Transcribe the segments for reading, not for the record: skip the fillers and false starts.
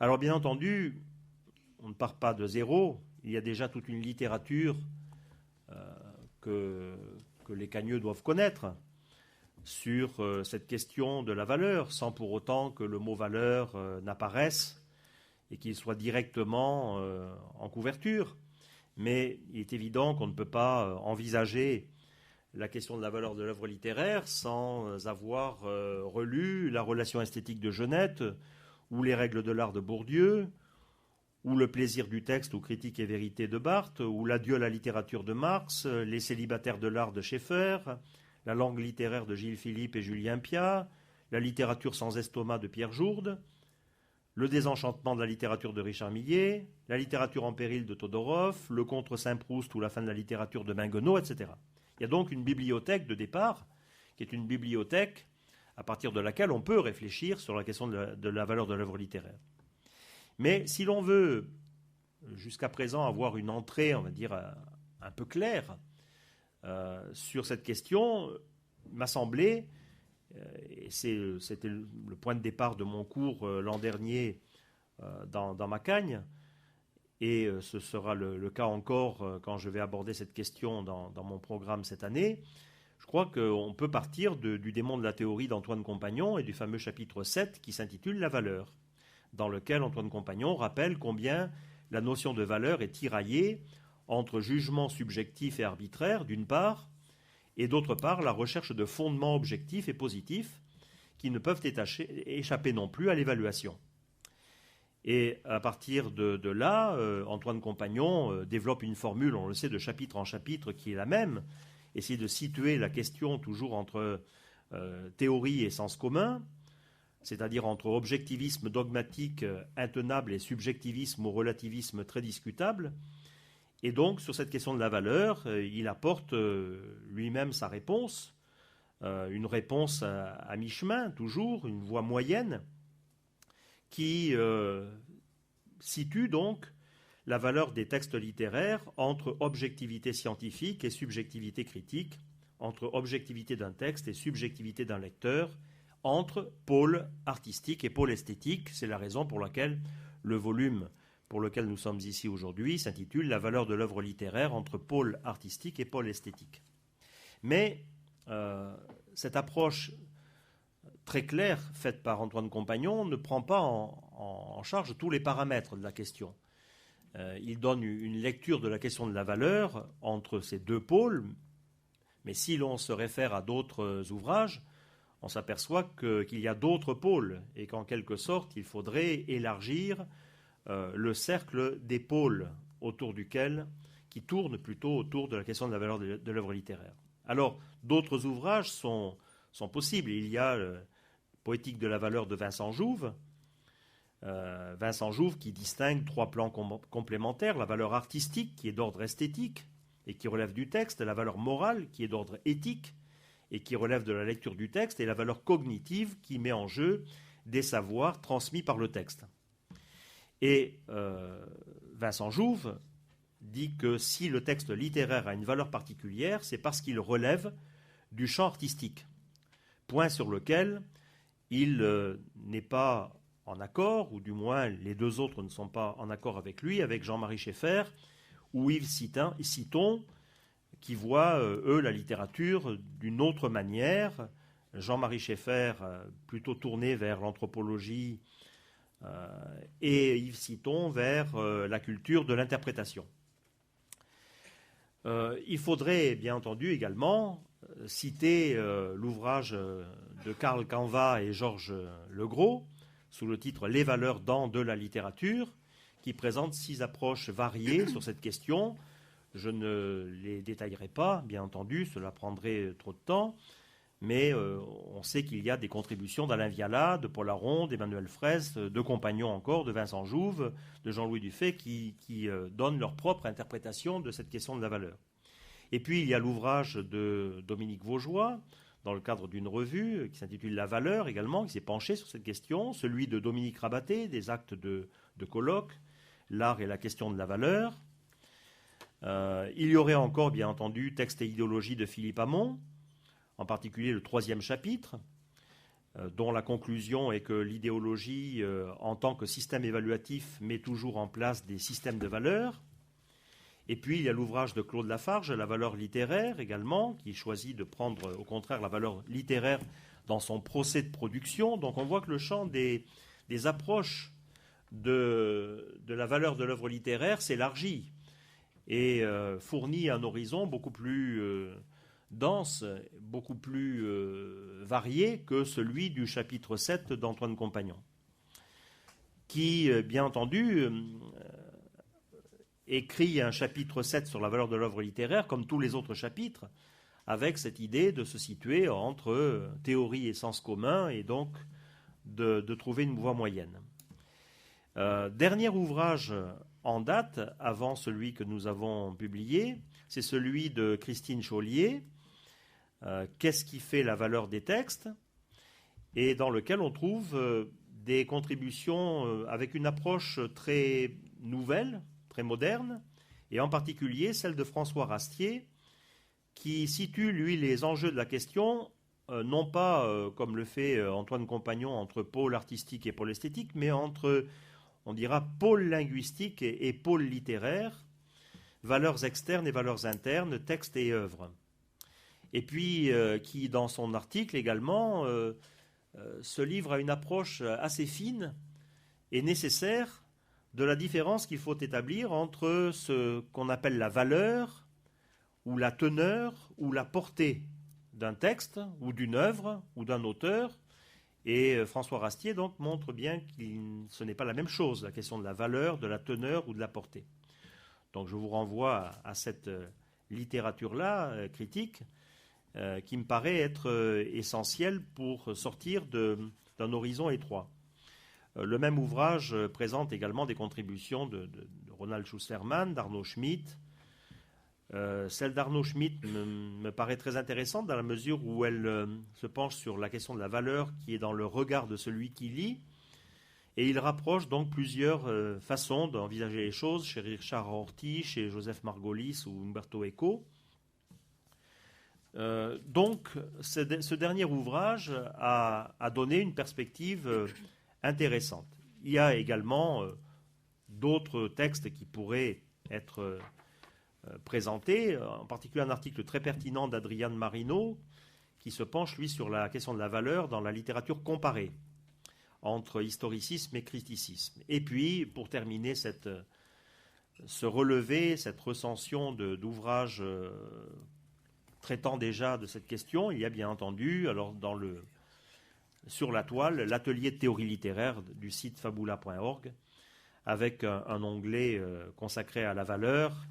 Alors bien entendu, on ne part pas de zéro. Il y a déjà toute une littérature que les cagneux doivent connaître sur cette question de la valeur, sans pour autant que le mot valeur n'apparaisse et qu'il soit directement en couverture. Mais il est évident qu'on ne peut pas envisager la question de la valeur de l'œuvre littéraire sans avoir relu la relation esthétique de Genette, ou les règles de l'art de Bourdieu, ou le plaisir du texte ou critique et vérité de Barthes, ou l'adieu à la littérature de Marx, les célibataires de l'art de Schaeffer, la langue littéraire de Gilles Philippe et Julien Piat, la littérature sans estomac de Pierre Jourde, le désenchantement de la littérature de Richard Millet, la littérature en péril de Todorov, le contre Saint-Proust ou la fin de la littérature de Minguenot, etc. Il y a donc une bibliothèque de départ, qui est une bibliothèque à partir de laquelle on peut réfléchir sur la question de la valeur de l'œuvre littéraire. Mais si l'on veut, jusqu'à présent, avoir une entrée, on va dire, un peu claire sur cette question, il m'a semblé, et c'était le point de départ de mon cours l'an dernier dans Macagne, et ce sera le cas encore quand je vais aborder cette question dans mon programme cette année. Je crois qu'on peut partir du démon de la théorie d'Antoine Compagnon et du fameux chapitre 7 qui s'intitule « La valeur », dans lequel Antoine Compagnon rappelle combien la notion de valeur est tiraillée entre jugement subjectif et arbitraire, d'une part, et d'autre part, la recherche de fondements objectifs et positifs qui ne peuvent échapper non plus à l'évaluation. Et à partir de là, Antoine Compagnon développe une formule, on le sait, de chapitre en chapitre qui est la même, essayer de situer la question toujours entre théorie et sens commun, c'est-à-dire entre objectivisme dogmatique intenable et subjectivisme ou relativisme très discutable. Et donc, sur cette question de la valeur, il apporte lui-même sa réponse, une réponse à mi-chemin, toujours, une voie moyenne, qui situe donc la valeur des textes littéraires entre objectivité scientifique et subjectivité critique, entre objectivité d'un texte et subjectivité d'un lecteur, entre pôle artistique et pôle esthétique. C'est la raison pour laquelle le volume pour lequel nous sommes ici aujourd'hui s'intitule « La valeur de l'œuvre littéraire entre pôle artistique et pôle esthétique ». Mais cette approche très claire faite par Antoine Compagnon ne prend pas en charge tous les paramètres de la question. Il donne une lecture de la question de la valeur entre ces deux pôles, mais si l'on se réfère à d'autres ouvrages, on s'aperçoit qu'il y a d'autres pôles et qu'en quelque sorte, il faudrait élargir le cercle des pôles qui tourne plutôt autour de la question de la valeur de l'œuvre littéraire. Alors, d'autres ouvrages sont possibles. Il y a Poétique de la valeur de Vincent Jouve, qui distingue trois plans complémentaires, la valeur artistique qui est d'ordre esthétique et qui relève du texte, la valeur morale qui est d'ordre éthique et qui relève de la lecture du texte, et la valeur cognitive qui met en jeu des savoirs transmis par le texte. Et Vincent Jouve dit que si le texte littéraire a une valeur particulière, c'est parce qu'il relève du champ artistique, point sur lequel il n'est pas en accord, ou du moins les deux autres ne sont pas en accord avec lui, avec Jean-Marie Schaeffer ou Yves Citon, qui voient, eux, la littérature d'une autre manière. Jean-Marie Schaeffer plutôt tourné vers l'anthropologie et Yves Citon vers la culture de l'interprétation. Il faudrait bien entendu également citer l'ouvrage de Karl Canva et Georges Legros sous le titre « Les valeurs dans de la littérature », qui présente 6 approches variées sur cette question. Je ne les détaillerai pas, bien entendu, cela prendrait trop de temps, mais on sait qu'il y a des contributions d'Alain Viala, de Paul Aron, d'Emmanuel Fraisse, de Compagnon encore, de Vincent Jouve, de Jean-Louis Dufay, qui donnent leur propre interprétation de cette question de la valeur. Et puis il y a l'ouvrage de Dominique Vaugeois, dans le cadre d'une revue qui s'intitule « La valeur » également, qui s'est penché sur cette question, celui de Dominique Rabaté, des actes de colloque, l'art et la question de la valeur. Il y aurait encore, bien entendu, Texte et idéologie de Philippe Hamon, en particulier le 3e chapitre, dont la conclusion est que l'idéologie, en tant que système évaluatif, met toujours en place des systèmes de valeurs. Et puis, il y a l'ouvrage de Claude Lafarge, La valeur littéraire également, qui choisit de prendre, au contraire, la valeur littéraire dans son procès de production. Donc, on voit que le champ des approches de la valeur de l'œuvre littéraire s'élargit et fournit un horizon beaucoup plus dense, beaucoup plus varié que celui du chapitre 7 d'Antoine Compagnon, qui, bien entendu, écrit un chapitre 7 sur la valeur de l'œuvre littéraire, comme tous les autres chapitres, avec cette idée de se situer entre théorie et sens commun, et donc de trouver une voie moyenne. Dernier ouvrage en date, avant celui que nous avons publié, c'est celui de Christine Chaulier, Qu'est-ce qui fait la valeur des textes, et dans lequel on trouve des contributions avec une approche très nouvelle, très moderne, et en particulier celle de François Rastier, qui situe, lui, les enjeux de la question, non pas, comme le fait Antoine Compagnon, entre pôle artistique et pôle esthétique, mais entre, on dira, pôle linguistique et pôle littéraire, valeurs externes et valeurs internes, texte et œuvre. Et puis, qui, dans son article également, se livre à une approche assez fine et nécessaire de la différence qu'il faut établir entre ce qu'on appelle la valeur ou la teneur ou la portée d'un texte ou d'une œuvre ou d'un auteur. Et François Rastier donc montre bien que ce n'est pas la même chose, la question de la valeur, de la teneur ou de la portée. Donc je vous renvoie à cette littérature-là, critique, qui me paraît être essentielle pour sortir d'un horizon étroit. Le même ouvrage présente également des contributions de Ronald Schusterman, d'Arnaud Schmitt. Celle d'Arnaud Schmitt me paraît très intéressante dans la mesure où elle se penche sur la question de la valeur qui est dans le regard de celui qui lit. Et il rapproche donc plusieurs façons d'envisager les choses chez Richard Rorty, chez Joseph Margolis ou Umberto Eco. Donc, ce dernier ouvrage a donné une perspective intéressante. Il y a également d'autres textes qui pourraient être présentés, en particulier un article très pertinent d'Adrian Marino, qui se penche, lui, sur la question de la valeur dans la littérature comparée, entre historicisme et criticisme. Et puis, pour terminer ce relevé, cette recension d'ouvrages traitant déjà de cette question, il y a bien entendu, alors sur la toile, l'atelier de théorie littéraire du site fabula.org, avec un onglet consacré à la valeur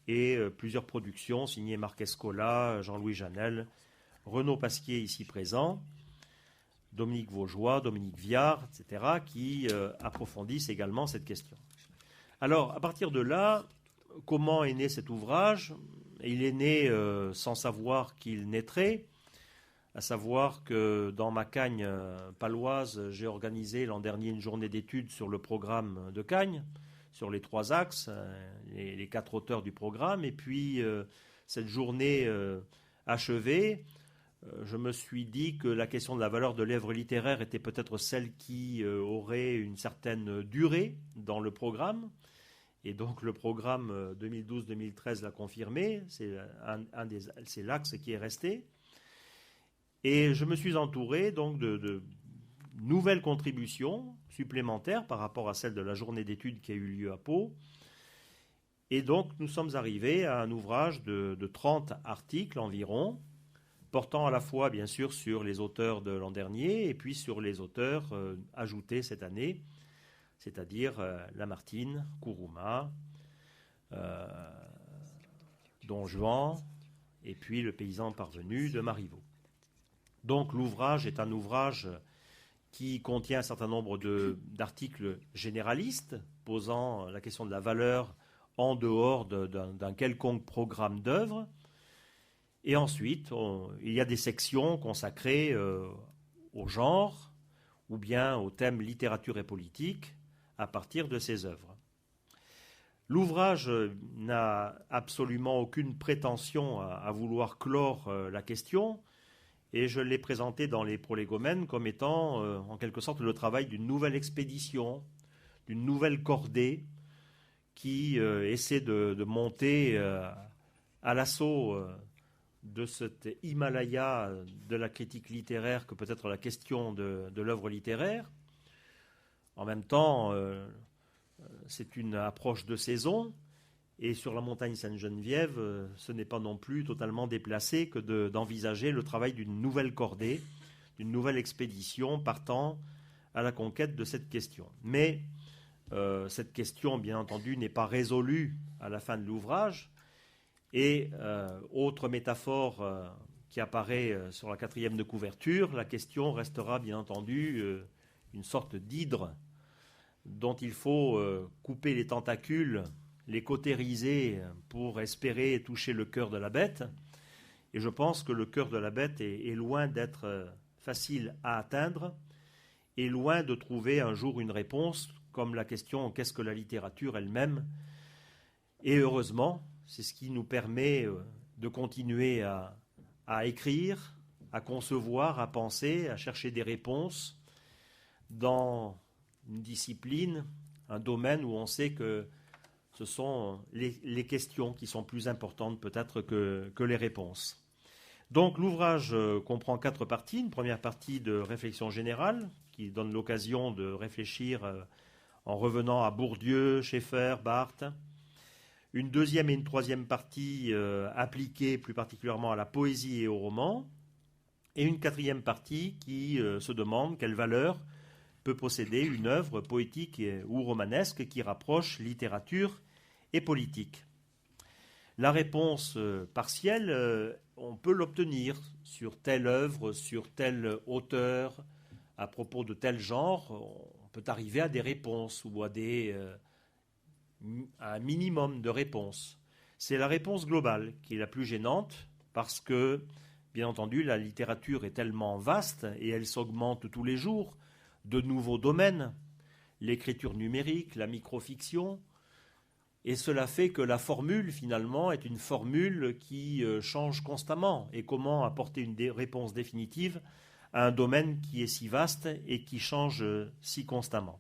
et plusieurs productions signées Marc Escola, Jean-Louis Janel, Renaud Pasquier ici présent, Dominique Vaugeois, Dominique Viard, etc., qui approfondissent également cette question. Alors, à partir de là, comment est né cet ouvrage ? Il est né sans savoir qu'il naîtrait, à savoir que dans ma Cagnes paloise, j'ai organisé l'an dernier une journée d'études sur le programme de Cagnes, sur les 3 axes, les 4 auteurs du programme. Et puis, cette journée achevée, je me suis dit que la question de la valeur de l'œuvre littéraire était peut-être celle qui aurait une certaine durée dans le programme. Et donc le programme 2012-2013 l'a confirmé, c'est l'axe qui est resté. Et je me suis entouré donc de nouvelles contributions supplémentaires par rapport à celle de la journée d'études qui a eu lieu à Pau. Et donc nous sommes arrivés à un ouvrage de 30 articles environ, portant à la fois bien sûr sur les auteurs de l'an dernier et puis sur les auteurs ajoutés cette année, c'est-à-dire Lamartine, Kourouma, Don Juan, et puis Le paysan parvenu de Marivaux. Donc l'ouvrage est un ouvrage qui contient un certain nombre d'articles généralistes, posant la question de la valeur en dehors d'un quelconque programme d'œuvre. Et ensuite, il y a des sections consacrées au genre, ou bien au thème littérature et politique, à partir de ses œuvres. L'ouvrage n'a absolument aucune prétention à vouloir clore la question, Et je l'ai présenté dans les prolégomènes comme étant, en quelque sorte, le travail d'une nouvelle expédition, d'une nouvelle cordée qui essaie de monter à l'assaut de cet Himalaya de la critique littéraire que peut être la question de l'œuvre littéraire. En même temps, c'est une approche de saison. Et sur la montagne Sainte-Geneviève, ce n'est pas non plus totalement déplacé que d'envisager le travail d'une nouvelle cordée, d'une nouvelle expédition partant à la conquête de cette question. Mais cette question, bien entendu, n'est pas résolue à la fin de l'ouvrage. Et autre métaphore qui apparaît sur la 4e de couverture, la question restera bien entendu une sorte d'hydre dont il faut couper les tentacules, les cautériser pour espérer toucher le cœur de la bête. Et je pense que le cœur de la bête est loin d'être facile à atteindre et loin de trouver un jour une réponse comme la question « Qu'est-ce que la littérature elle-même ?» Et heureusement, c'est ce qui nous permet de continuer à écrire, à concevoir, à penser, à chercher des réponses dans une discipline, un domaine où on sait que ce sont les questions qui sont plus importantes peut-être que les réponses. Donc l'ouvrage comprend 4 parties. Une première partie de réflexion générale qui donne l'occasion de réfléchir en revenant à Bourdieu, Schaeffer, Barthes. Une deuxième et une troisième partie appliquées plus particulièrement à la poésie et au roman. Et une quatrième partie qui se demande quelle valeur peut posséder une œuvre poétique ou romanesque qui rapproche littérature et politique. La réponse partielle, on peut l'obtenir sur telle œuvre, sur tel auteur, à propos de tel genre. On peut arriver à des réponses ou à un minimum de réponses. C'est la réponse globale qui est la plus gênante parce que, bien entendu, la littérature est tellement vaste et elle s'augmente tous les jours. De nouveaux domaines, l'écriture numérique, la microfiction, et cela fait que la formule, finalement, est une formule qui change constamment. Et comment apporter une réponse définitive à un domaine qui est si vaste et qui change si constamment.